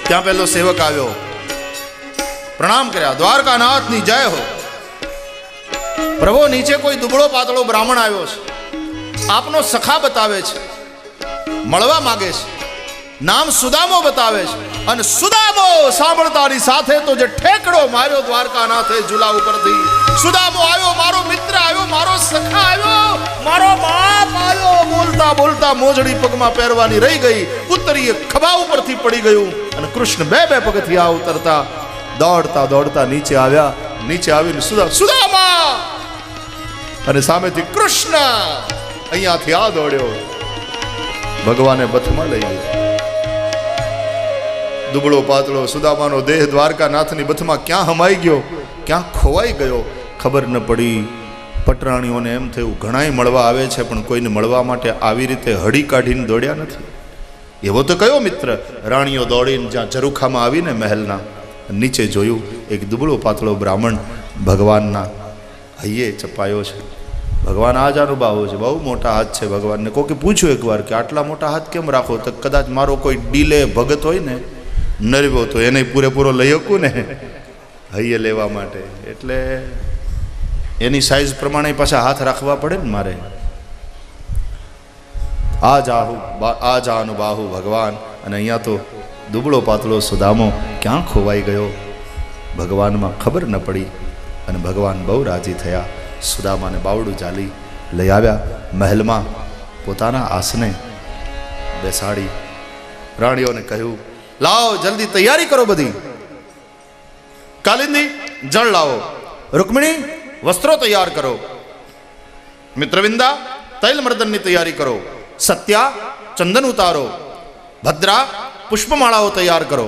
ત્યાં પહેલો સેવક આવ્યો, પ્રણામ કર્યા, દ્વારકાનાથની જય હો. પ્રભુ નીચે કોઈ દુબળો પાતળો બ્રાહ્મણ આવ્યો છે, આપનો સખા બતાવે છે, મળવા માગે છે. નામ સુદામો બતાવે છે. અને સુદામો સાંભળતાની સાથે તો જે ઠેકડો માર્યો દ્વારકાનાથે ઝૂલા ઉપરથી. સુદામો આવ્યો, મારો મિત્ર આવ્યો, મારો સખા આવ્યો, મારો બાપ આવ્યો. બોલતા બોલતા મોજડી પગમાં પહેરવાની રહી ગઈ, ઉતરીએ ખભા ઉપરથી પડી ગયું. અને કૃષ્ણ બે પગથિયા ઉતરતા દોડતા દોડતા નીચે આવ્યા. નીચે આવીને સુદામા, અને સામેથી કૃષ્ણ અહીંયાથી આ દોડ્યો, ભગવાને બથમાં લઈ ગયો. દુબળો પાતળો સુદામાનો દેહ દ્વારકાનાથની બથમાં ક્યાં હમાઈ ગયો, ક્યાં ખોવાઈ ગયો, ખબર ન પડી. પટરાણીઓને એમ થયું ઘણાય મળવા આવે છે, પણ કોઈને મળવા માટે આવી રીતે હળી કાઢીને દોડ્યા નથી. એવો તો કયો મિત્ર. રાણીઓ દોડીને જ્યાં ઝરૂખામાં આવીને મહેલના નીચે જોયું, એક દુબળો પાતળો બ્રાહ્મણ ભગવાનના હૈયે ચપાયો છે. ભગવાન આ જ અનુભાવો છે, બહુ મોટા હાથ છે ભગવાનને. કોકે પૂછ્યું એકવાર કે આટલા મોટા હાથ કેમ રાખો? તો કદાચ મારો કોઈ ડીલે ભગત હોય ને, નરવ્યો તો એને પૂરેપૂરો લઈ શકું ને હૈયે લેવા માટે. એટલે એની સાઈઝ પ્રમાણે પાછા હાથ રાખવા પડે ને મારે. આ જાનું બાહુ ભગવાન. અને અહીંયા તો દુબળો પાતળો સુદામો ક્યાં ખોવાઈ ગયો, ભગવાનમાં ખબર ન પડી. અને ભગવાન બહુ રાજી થયા. સુદામાને બાવડું ચાલી લઈ આવ્યા મહેલમાં, પોતાના આસને બેસાડી. રાણીઓને કહ્યું, લાવો જલ્દી તૈયારી કરો બધી. કાલિંદી જળ લાવો, રૂકમિણી વસ્ત્રો તૈયાર કરો, મિત્રવિંદા તૈલ મર્દનની તૈયારી કરો, સત્યા ચંદન ઉતારો, ભદ્રા પુષ્પમાળાઓ તૈયાર કરો.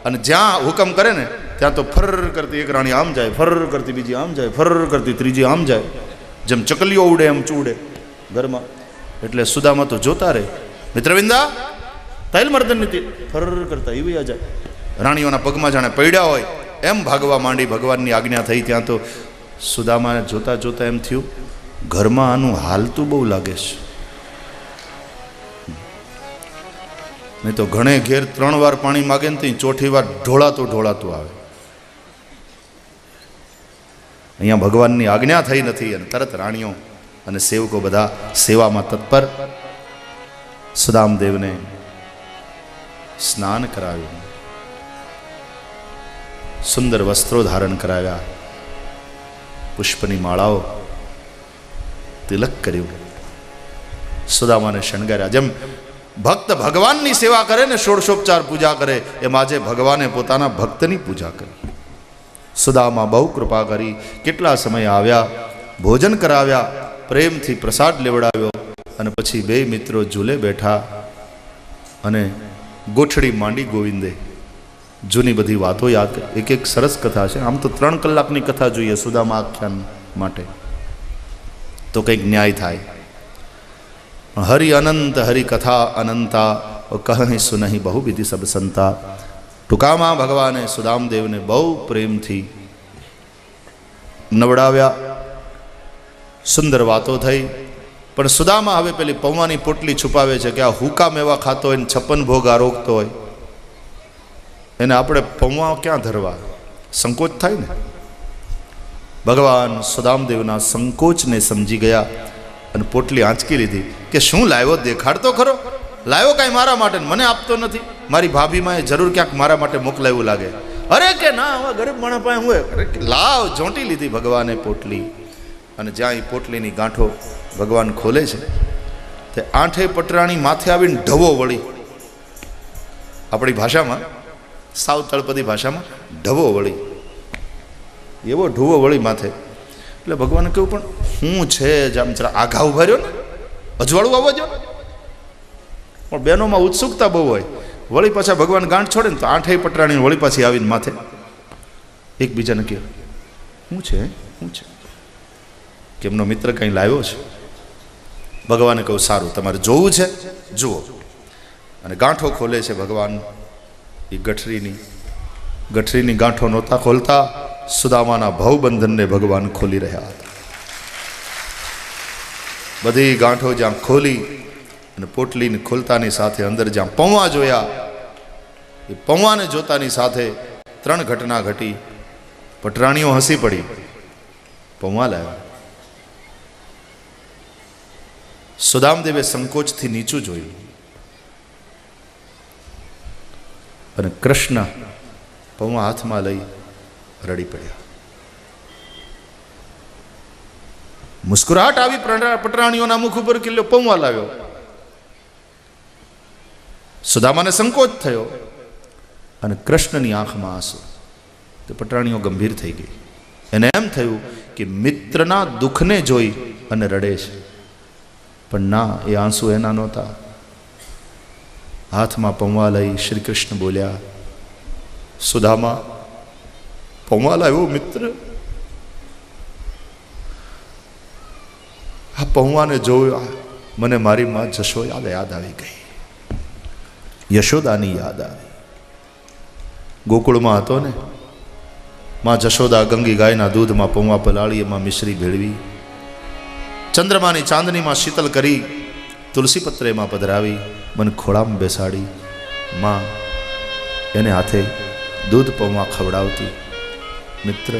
અને જ્યાં હુકમ કરે ને ત્યાં તો ફર કરતી એક રાણી આમ જાય, ફર કરતી બીજી આમ જાય, ફર કરતી ત્રીજી આમ જાય. જેમ ચકલીઓ ઉડે એમ ચૂડે ઘરમાં. એટલે સુદામા તો જોતા રહે. મિત્રવિંદા તૈલ મર્દનની ફર કરતા એવી આ જાય. રાણીઓના પગમાં જાણે પડ્યા હોય એમ ભાગવા માંડી. ભગવાનની આજ્ઞા થઈ. ત્યાં તો સુદામાને જોતા જોતા એમ થયું, ઘરમાં આનું હાલતું બહુ લાગે છે. નહીં તો ઘણે ઘેર 3 વાર પાણી માગે ને ચોથી વાર ઢોળાતું આવે. અહીંયા ભગવાનની આજ્ઞા થઈ નથી અને તરત રાણીઓ અને સેવકો બધા સેવામાં તત્પર. સુદામદેવને સ્નાન કરાવ્યું, સુંદર વસ્ત્રો ધારણ કરાવ્યા, પુષ્પની માળાઓ, તિલક કર્યું, સુદામાને શણગાર્યા. જેમ ભક્ત ભગવાનની સેવા કરે ને, ષોડશોપચાર પૂજા કરે, એમ આજે ભગવાને પોતાના ભક્તની પૂજા કરી. સુદામા બહુ કૃપા કરી. કેટલા સમય આવ્યા, ભોજન કરાવ્યા, પ્રેમથી પ્રસાદ લેવડાવ્યો. અને પછી બે મિત્રો ઝૂલે બેઠા અને ગોઠડી માંડી ગોવિંદે. જૂની બધી વાતો યાદ. એક સરસ કથા છે. આમ તો 3 કલાકની કથા જોઈએ સુદામા આખ્યાન માટે, તો કંઈક ન્યાય થાય. હરિ અનંત હરિ કથા અનંતા, કહી સુનહી બહુ વિધિ સબ સંતા. ટૂંકામાં ભગવાને સુદામદેવને બહુ પ્રેમથી નવડાવ્યા. સુંદર વાતો થઈ. પણ સુદામા હવે પેલી પૌવાની પોટલી છુપાવે છે કે આ હુકા મેવા ખાતો હોય ને 56 ભોગ આરોગતો હોય, એને આપણે પૌવા ક્યાં ધરવા? સંકોચ થાય ને. ભગવાન સુદામદેવના સંકોચને સમજી ગયા અને પોટલી આંચકી લીધી કે શું લાવ્યો, દેખાડતો ખરો. લાવ્યો કાંઈ મારા માટે, મને આપતો નથી. મારી ભાભીમાં એ જરૂર ક્યાંક મારા માટે મોકલાવ્યું લાગે. અરે કે ના, હવે ગરીબ માણસ પાસે હું. અરે લાવ. ચોંટી લીધી ભગવાને પોટલી. અને જ્યાં એ પોટલીની ગાંઠો ભગવાન ખોલે છે તે 8 પટરાણી માથે આવીને ઢવો વળી. આપણી ભાષામાં, સાવ તળપદી ભાષામાં ઢવો વળી, એવો ઢવો વળી માથે. એટલે ભગવાને કહ્યું, પણ શું છે? જામ જરા આઘા ઉભા રહ્યો ને, અજવાળું આવવા જો. પણ બહેનોમાં ઉત્સુકતા બહુ હોય. વળી પાછા ભગવાન ગાંઠ છોડે ને તો 8 પટરાણી વળી પાછી આવીને માથે એકબીજાને કહે, શું છે, શું છે? કે એમનો મિત્ર કંઈ લાવ્યો છે. ભગવાને કહ્યું, સારું, તમારે જોવું છે, જુઓ. અને ગાંઠો ખોલે છે ભગવાન. એ ગઠરીની ગાંઠો નહોતા ખોલતા, સુદામાના ભવબંધનને ભગવાન ખોલી રહ્યા હતા. બધી ગાંઠો જ્યાં ખોલી અને પોટલીને ખોલતાની સાથે અંદર જ્યાં પૌવા જોયા, એ પૌવાને જોતાની સાથે 3 ઘટના ઘટી. પટરાણીઓ હસી પડી, પૌવા લાવ્યા. સુદામદેવે સંકોચથી નીચું જોયું. અને કૃષ્ણ પૌવા હાથમાં લઈ રડી પડ્યા. મુસ્કુરાટ આવી પટરાણીઓના મુખ ઉપર કિલ્લો પૌવા લાવ્યો. સુદામાને સંકોચ થયો અને કૃષ્ણની આંખમાં આંસુ. તે પટરાણીઓ ગંભીર થઈ ગઈ. એને એમ થયું કે મિત્રના દુઃખને જોઈ અને રડે છે, પણ ના, એ આંસુ એના નહોતા. હાથમાં પૌવા લઈ શ્રી કૃષ્ણ બોલ્યા, સુદામા, પૌવા લાવ્યો મિત્ર. આ પૌવાને જોયા મને મારી માં જશોદા યાદ આવી ગઈ. યશોદાની યાદ આવી. ગોકુળમાં હતો ને, માં જશોદા ગંગી ગાયના દૂધમાં પૌવા પલાળી એમાં મિશ્રી ભેળવી, ચંદ્રમાની ચાંદનીમાં શીતલ કરી, તુલસી પત્ર એમાં પધરાવી, મને ખોળામાં બેસાડી માં એને હાથે દૂધ પૌવા ખવડાવતી. મિત્ર,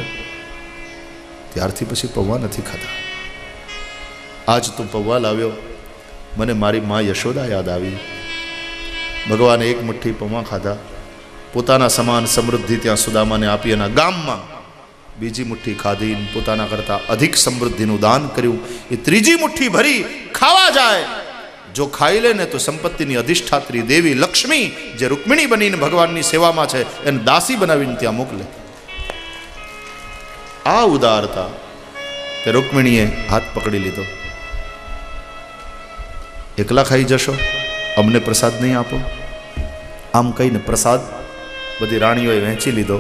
ત્યારથી પછી પૌવા નથી ખાધા. આજ તું પૌવા લાવ્યો, મને મારી માં યશોદા યાદ આવી. ભગવાને એક મુઠ્ઠી પૌવા ખાધા, પોતાના સમાન સમૃદ્ધિ ત્યાં સુદામાને આપી, એના ગામમાં બીજી મુઠ્ઠી ખાધી, પોતાના કરતાં અધિક સમૃદ્ધિનું દાન કર્યું. એ ત્રીજી મુઠ્ઠી ભરી ખાવા જાય, જો ખાઈ લે ને તો સંપત્તિની અધિષ્ઠાત્રી દેવી લક્ષ્મી, જે રૂકમિણી બનીને ભગવાનની સેવામાં છે, એને દાસી બનાવીને ત્યાં મોકલે. આ ઉદારતા તે રૂકમિણીએ હાથ પકડી લીધો. એકલા ખાઈ જશો, અમને પ્રસાદ નહીં આપો? આમ કહીને પ્રસાદ બધી રાણીઓએ વહેંચી લીધો,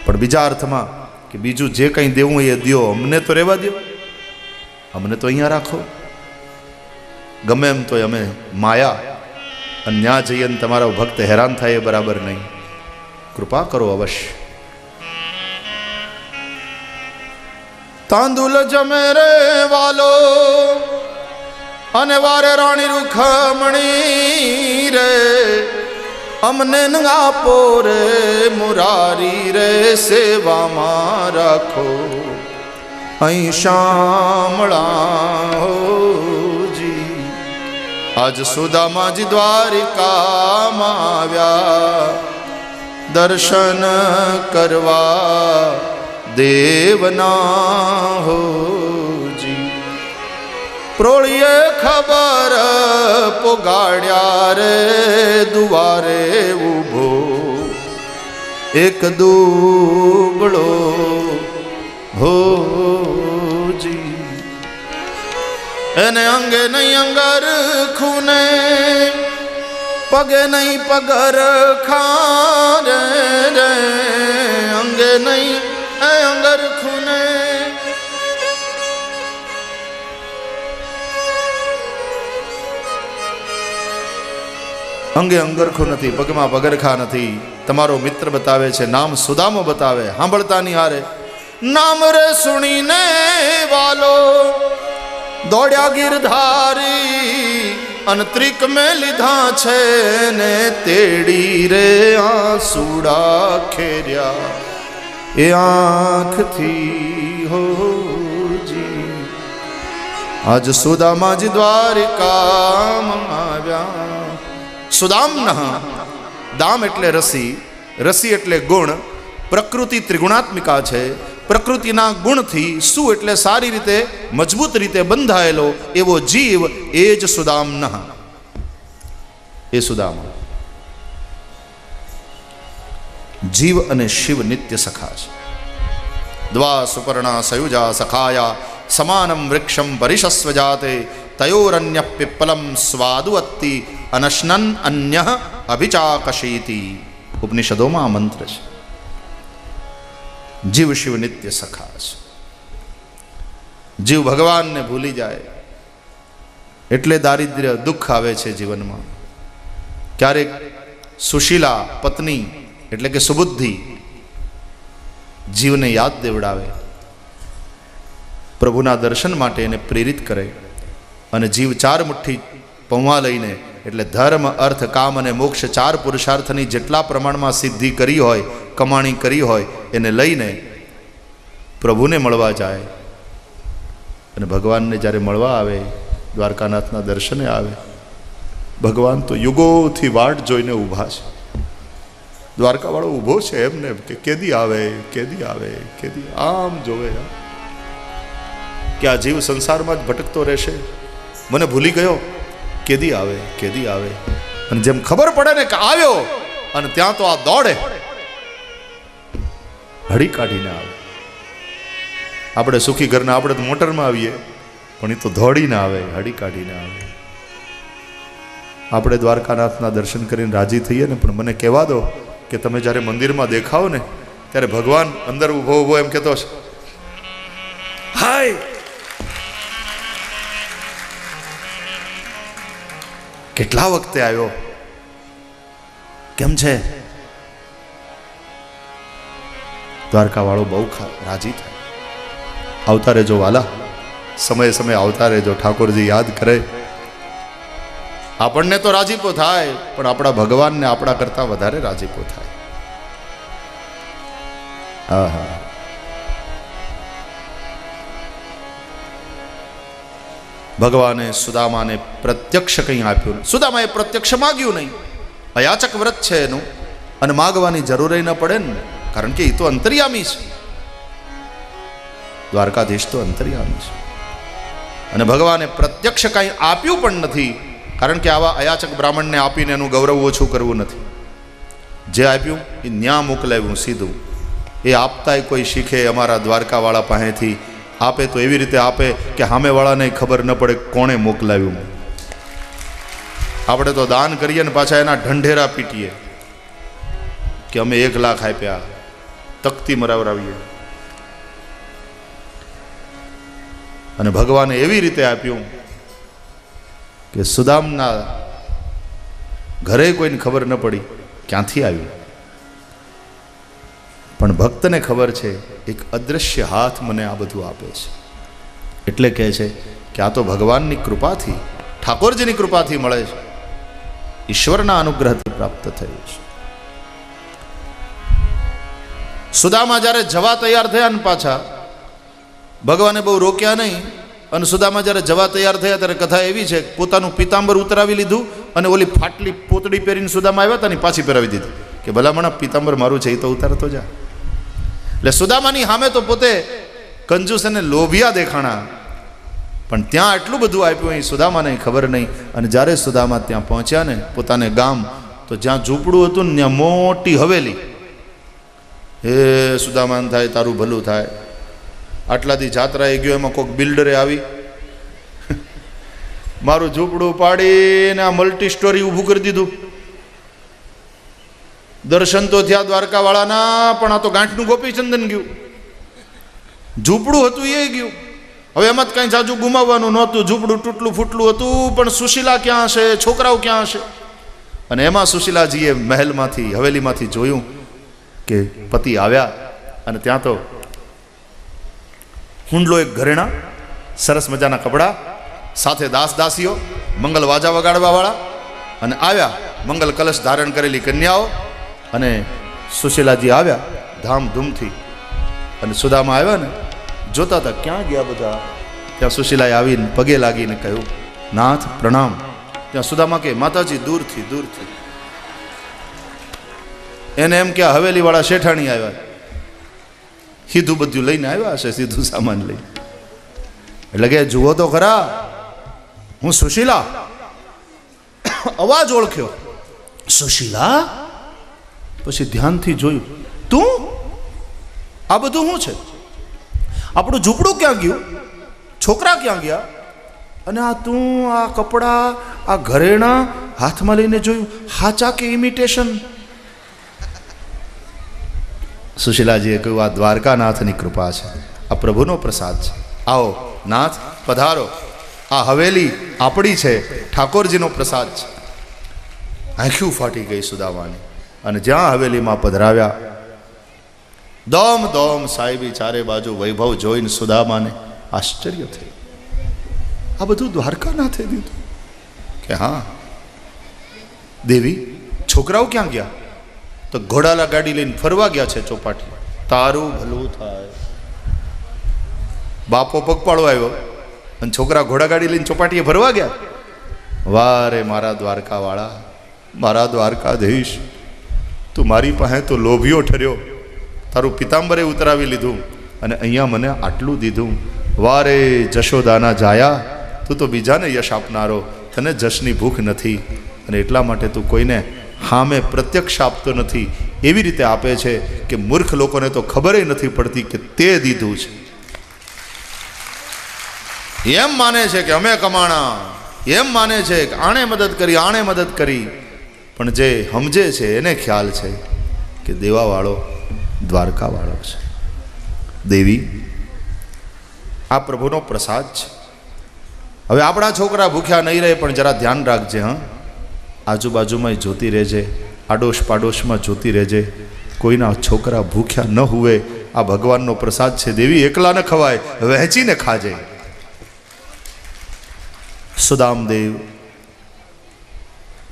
પણ બીજા અર્થમાં કે બીજું જે કંઈ દેવું એ દ્યો, અમને તો રહેવા દો, અમને તો અહીંયા રાખો. ગમે એમ તો અમે માયા, અને ત્યાં જઈએ ને તમારા ભક્ત હેરાન થાય એ બરાબર નહીં. કૃપા કરો અવશ્ય. તાંદુલ જમે રે વાલો અને વારે રાણી રૂખમણી રે, અમને ન આપો રે મુરારી રે, સેવામાં રાખો અહીં શામળા હોજી. આજ સુદામાજી દ્વારિકામાં આવ્યા, દર્શન કરવા દેવના હોજી. પ્રોળીએ ખબર પોગાડ્યા રે, દુવારે ઊભો એક દુબળો હોજી. એને અંગે નહીં અંગર ખૂને, પગે નહીં પગર ખારે રે, અંગે નહીં અંગર ખૂને. અંગે અંગરખો નથી, પગમાં પગરખા નથી. તમારો મિત્ર બતાવે છે, નામ સુદામો બતાવે. સાંભળતા ની હારે નામ રે સુણીને વાલો દોડ્યા ગિરધારી, અંતરિક મેં લીધા છે ને તેડી રે, આંસુડા ખેર્યા એ આંખથી હોજી. આજ સુદામાજી દ્વારિકામાં આવ્યા. સુદામના દામ એટલે રસી, રસી એટલે ગુણ. પ્રકૃતિ ત્રિગુણાત્મિકા છે. પ્રકૃતિના ગુણથી શું એટલે સારી રીતે મજબૂત રીતે બંધાયેલો એવો જીવ, એ જ સુદામના. એ સુદામા જીવ અને શિવ નિત્ય સખા છે. દ્વા સુપર્ણા સયુજા સખાયા સમાનમ વૃક્ષમ પરિશસ્વ જાતે, તયોરન્ય પિપ્પલમ સ્વાદુવત્તિ અનશ્નન અન્ય અભિચાકશીતિ. ઉપનિષદોમાં આ મંત્ર છે. જીવ શિવ નિત્ય સખા છે. જીવ ભગવાનને ભૂલી જાય એટલે દારિદ્ર્ય દુઃખ આવે છે જીવનમાં. ક્યારેક સુશીલા પત્ની એટલે કે સુબુદ્ધિ જીવને યાદ દેવડાવે, પ્રભુના દર્શન માટે એને પ્રેરિત કરે, અને જીવ ચાર મુઠ્ઠી પૌવા લઈને, એટલે ધર્મ અર્થ કામ અને મોક્ષ ચાર પુરુષાર્થની જેટલા પ્રમાણમાં સિદ્ધિ કરી હોય, કમાણી કરી હોય, એને લઈને પ્રભુને મળવા જાય. અને ભગવાનને જ્યારે મળવા આવે, દ્વારકાનાથના દર્શને આવે, ભગવાન તો યુગોથી વાટ જોઈને ઊભા છે. દ્વારકાવાળો ઊભો છે એમને કે કેદી આવે, કેદી આવે, કેદી, આમ જોવે કે આ જીવ સંસારમાં જ ભટકતો રહેશે, મને ભૂલી ગયો, કેદી આવે, કેદી આવે. અને જેમ ખબર પડે ને કે આવ્યો, અને ત્યાં તો આ દોડે, હળી કાઢીને આવે. આપણે સુખી ઘરના આપણે તો મોટરમાં આવીએ, પણ એ તો દોડીને આવે, હળી કાઢીને આવે. આપણે દ્વારકાનાથના દર્શન કરીને રાજી થઈએ ને, પણ મને કહેવા દો કે તમે જ્યારે મંદિરમાં દેખાઓ ને ત્યારે ભગવાન અંદર ઊભો ઊભો એમ કહેતો છે, હાય, કેટલા વખતે આવ્યો, કેમ છે? દ્વારકા વાળો બહુ રાજી થાય. આવતા રહેજો વાલા, સમયે સમયે આવતા રહેજો. ઠાકોરજી યાદ કરે, આપણને તો રાજીપો થાય, પણ આપણા ભગવાનને આપણા કરતા વધારે રાજીપો થાય. આહા, ભગવાને સુદામાને પ્રત્યક્ષ કંઈ આપ્યું નહીં. સુદામાએ પ્રત્યક્ષ માગ્યું નહીં. અયાચક વ્રત છે એનું, અને માગવાની જરૂર ન પડે ને, કારણ કે એ તો અંતર્યામી છે. દ્વારકાધીશ તો અંતર્યામી છે, અને ભગવાને પ્રત્યક્ષ કંઈ આપ્યું પણ નથી, કારણ કે આવા અયાચક બ્રાહ્મણને આપીને એનું ગૌરવ ઓછું કરવું નથી. જે આપ્યું એ ન્યા મોકલાવ્યું સીધું. એ આપતાય કોઈ શીખે અમારા દ્વારકાવાળા પાસેથી. આપે તો એવી રીતે આપે કે સામેવાળાને ખબર ન પડે કોણે મોકલાવ્યું. આપણે તો દાન કરીએ ને પાછા એના ઢંઢેરા પીટીએ કે અમે 1 લાખ આપ્યા, તકતી મરાવરાવીએ. અને ભગવાને એવી રીતે આપ્યું કે સુદામના ઘરે કોઈને ખબર ન પડી ક્યાંથી આવ્યું. પણ ભક્તને ખબર છે એક અદૃશ્ય હાથ મને આ બધું આપે છે, એટલે કહે છે કે આ તો ભગવાનની કૃપાથી, ઠાકોરજીની કૃપાથી મળે છે, ઈશ્વરના અનુગ્રહથી પ્રાપ્ત થયું છે. સુદામા જ્યારે જવા તૈયાર થયા ને પાછા, ભગવાને બહુ રોક્યા નહીં. અને સુદામા જ્યારે જવા તૈયાર થયા ત્યારે કથા એવી છે, પોતાનું પિતાંબર ઉતરાવી લીધું, અને ઓલી ફાટલી પોતડી પહેરીને સુદામા આવ્યા હતા ને પાછી પહેરાવી દીધી કે ભલામણા પિતાંબર મારું છે, એ તો ઉતારતો જા. એટલે સુદામાની સામે તો પોતે કંજૂસ અને લોભિયા દેખાણા, પણ ત્યાં એટલું બધું આપ્યું અહીં સુદામાને ખબર નહીં. અને જ્યારે સુદામા ત્યાં પહોંચ્યા ને પોતાને ગામ, તો જ્યાં ઝૂંપડું હતું ને ત્યાં મોટી હવેલી. હે સુદામાન થાય, તારું ભલું થાય. આટલાથી જાત્રાએ ગયો, એમાં કોઈક બિલ્ડરે આવી મારું ઝૂંપડું પાડીને આ મલ્ટી સ્ટોરી ઊભું કરી દીધું. દર્શન તો થયા દ્વારકાવાળાના, પણ આ તો ગાંઠનું ગોપીચંદન ગયું. ઝૂંપડું હતું એ ગયું. હવે એમાં જ કાંઈ જાજુ ગુમાવવાનું નહોતું. ઝૂંપડું તૂટલું ફૂટલું હતું, પણ સુશીલા ક્યાં હશે, છોકરાઓ ક્યાં હશે? અને એમાં સુશીલાજીએ મહેલમાંથી, હવેલીમાંથી જોયું કે પતિ આવ્યા, અને ત્યાં તો હુંડલો એક ઘરેણા, સરસ મજાના કપડાં, સાથે દાસ દાસીઓ, મંગલ વાજા વગાડવા વાળા, અને આવ્યા મંગલ કલશ ધારણ કરેલી કન્યાઓ. અને સુશીલાજી આવ્યા ધામધૂમથી, અને સુદામા આવ્યા ને જોતા હતા ક્યાં ગયા બધા. ત્યાં સુશીલાએ આવીને પગે લાગીને કહ્યું, નાથ પ્રણામ. ત્યાં સુદામા કે માતાજી દૂરથી દૂરથી. એને એમ કે હવેલીવાળા શેઠાણી આવ્યા, સીધું બધું લઈને આવ્યા હશે, સીધું સામાન લઈ. એટલે કે જુઓ તો ખરા, હું સુશીલા. અવાજ ઓળખ્યો, સુશીલા. પછી ધ્યાનથી જોયું, તું આ બધું શું છે? આપણું ઝૂંપડું ક્યાં ગયું? છોકરા ક્યાં ગયા? અને આ તું આ કપડાં, આ ઘરેણા હાથમાં લઈને જોયું, હાચા કે ઇમિટેશન? સુશીલાજીએ કહ્યું, આ દ્વારકાનાથની કૃપા છે, આ પ્રભુનો પ્રસાદ છે. આવો નાથ પધારો, આ હવેલી આપણી છે, ઠાકોરજીનો પ્રસાદ છે. આંખું ફાટી ગઈ સુદામાની. અને જ્યાં હવેલીમાં પધરાવ્યા, દોમ દોમ સાહેબી ચારે બાજુ વૈભવ જોઈને સુદામાને આશ્ચર્ય થયું. આ બધું દ્વારકાનાથે દીધું કે હા દેવી. છોકરાઓ ક્યાં ગયા? તો ઘોડાલા ગાડી લઈને ફરવા ગયા છે ચોપાટી. તારું ભલું થાય. બાપો પગપાળો આવ્યો અને છોકરા ઘોડા ગાડી લઈને ચોપાટીએ ફરવા ગયા. વારે મારા દ્વારકાવાળા, મારા દ્વારકાધીશ, તું મારી પાસે તો લોભિયો ઠર્યો, તારું પિતાંબરે ઉતરાવી લીધું અને અહીંયા મને આટલું દીધું. વારે જશોદાના જાયા, તું તો બીજાને યશ આપનારો, તને જશની ભૂખ નથી અને એટલા માટે તું કોઈને હામે પ્રત્યક્ષ આપતો નથી. એવી રીતે આપે છે કે મૂર્ખ લોકોને તો ખબર નથી પડતી કે તે દીધું છે. એમ માને છે કે અમે કમાણા, એમ માને છે કે આણે મદદ કરી, આણે મદદ કરી, પણ જે સમજે છે એને ખ્યાલ છે કે દેવાવાળો દ્વારકાવાળો છે. દેવી, આ પ્રભુનો પ્રસાદ છે. હવે આપણા છોકરા ભૂખ્યા નહીં રહે, પણ જરા ધ્યાન રાખજે. હા, આજુબાજુમાં જોતી રહેજે, આડોશ પાડોશમાં જોતી રહેજે, કોઈના છોકરા ભૂખ્યા ન હુવે. આ ભગવાનનો પ્રસાદ છે. દેવી, એકલા ન ખવાય, વહેંચીને ખાજે. સુદામદેવ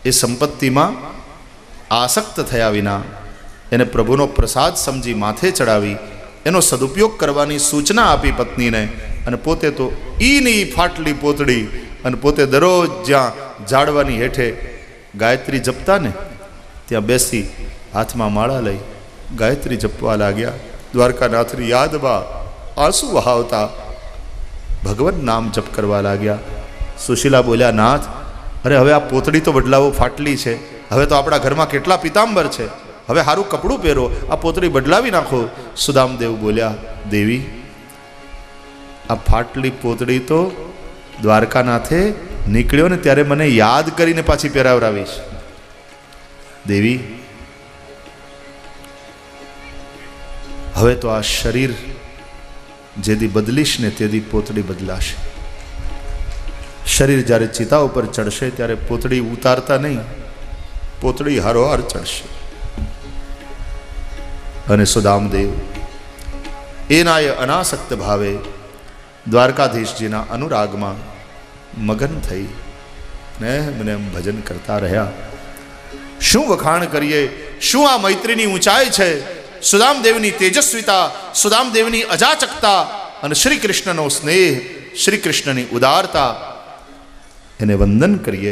એ સંપત્તિમાં આસક્ત થયા વિના એને પ્રભુનો પ્રસાદ સમજી માથે ચડાવી એનો સદુપયોગ કરવાની સૂચના આપી પત્નીને. અને પોતે તો ઈની ફાટલી પોતડી અને પોતે દરરોજ જ્યાં ઝાડવાની હેઠે ગાયત્રી જપતા ને ત્યાં બેસી હાથમાં માળા લઈ ગાયત્રી જપવા લાગ્યા. દ્વારકાનાથની યાદમાં આંસુ વહાવતા ભગવાન નામ જપ કરવા લાગ્યા. સુશીલા બોલ્યા, નાથ, અરે હવે આ પોતડી તો બદલાવો, ફાટલી છે. હવે તો આપણા ઘરમાં કેટલા પિતાંબર છે, હવે સારું કપડું પહેરો, આ પોતડી બદલાવી નાખો. સુદામદેવ બોલ્યા, દેવી, આ ફાટલી પોતડી તો દ્વારકાનાથે નીકળ્યો ને ત્યારે મને યાદ કરીને પાછી પહેરાવરાવીશ. દેવી, હવે તો આ શરીર જેદી બદલીશ ને તેદી પોતડી બદલાશે. શરીર જ્યારે ચિતા ઉપર ચડશે ત્યારે પોતડી ઉતારતા નહીં, પોતડી હારોહાર ચડશે. અને સુદામદેવ એના એ અનાસક્ત ભાવે દ્વારકાધીશજીના અનુરાગમાં મગન થઈ ને મને ભજન કરતા રહ્યા. શું વખાણ કરીએ, શું આ મૈત્રીની ઊંચાઈ છે, સુદામદેવની તેજસ્વીતા, સુદામદેવની અજાચકતા અને શ્રી કૃષ્ણનો સ્નેહ, શ્રી કૃષ્ણની ઉદારતા. એને વંદન કરીએ.